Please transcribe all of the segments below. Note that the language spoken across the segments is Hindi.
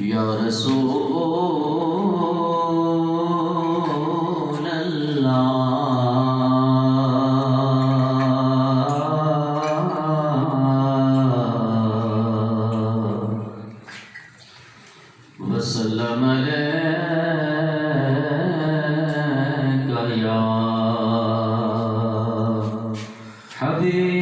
या रसूल अल्लाह वसल्लम अलैका या हबीब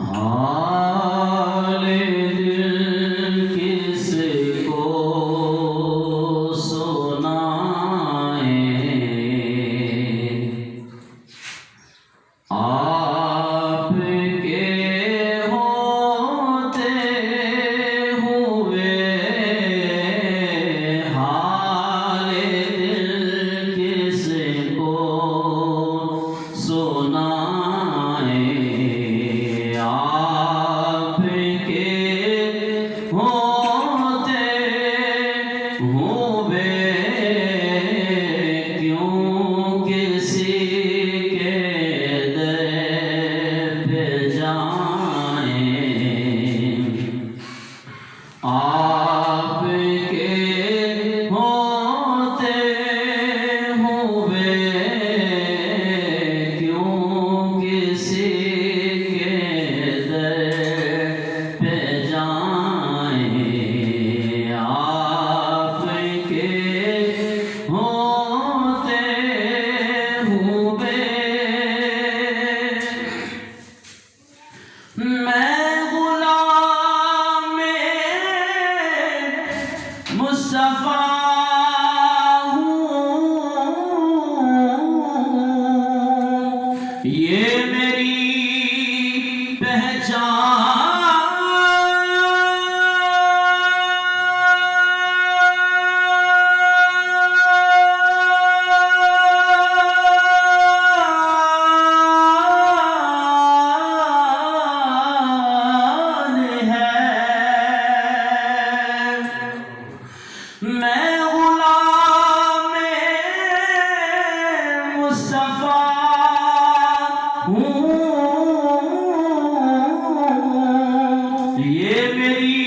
हाल दिल किसको सुनाए, आपके होते हुए हाल दिल किसको सुनाए, आपके होते हुए क्यों किसी के दर पे जाएं, आपके होते हुए क्यों किसी के दर पे जाएं, आपके होते हुए मैं गुलाम मुस्तफा हूँ, ये मेरी पहचान है। मैं गुलाम मुस्तफा हूँ, ये मेरी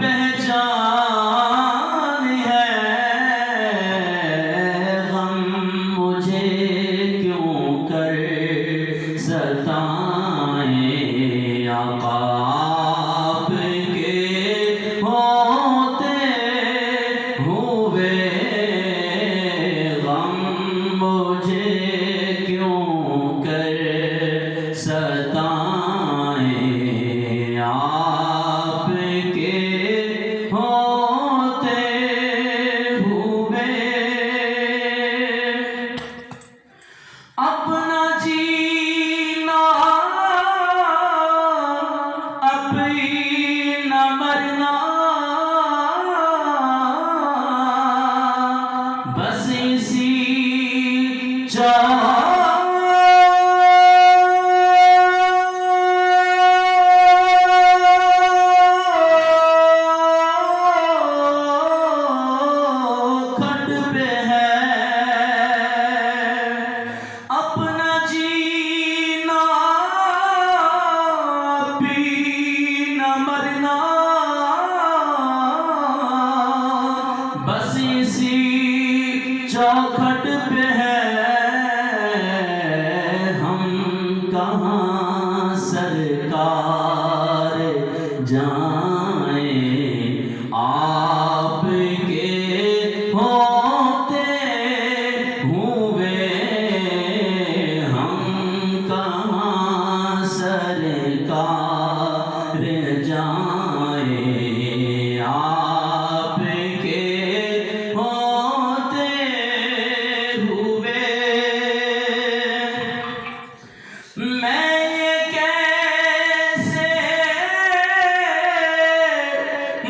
पहचान है। गम मुझे क्यों कर सताएं, आका आपके होते हुए गम मुझे क्यों कर सताएं, आपके होते हुए अपना जीना अपना मरना बस इसी खट पे है। अपना जीना पीना मरना बस इसी चौखट पे है। हम कहाँ सरकार जाएं, आपके होते हुए हम कहाँ सरकार जाएं, आपके होते हुए मैं ये कैसे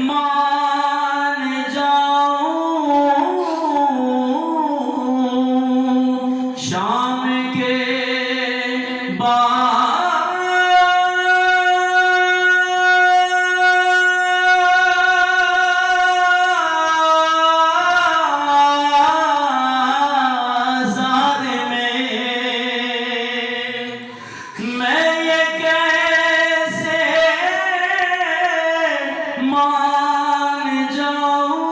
मान जाऊं, शाम के बाद मान जाऊं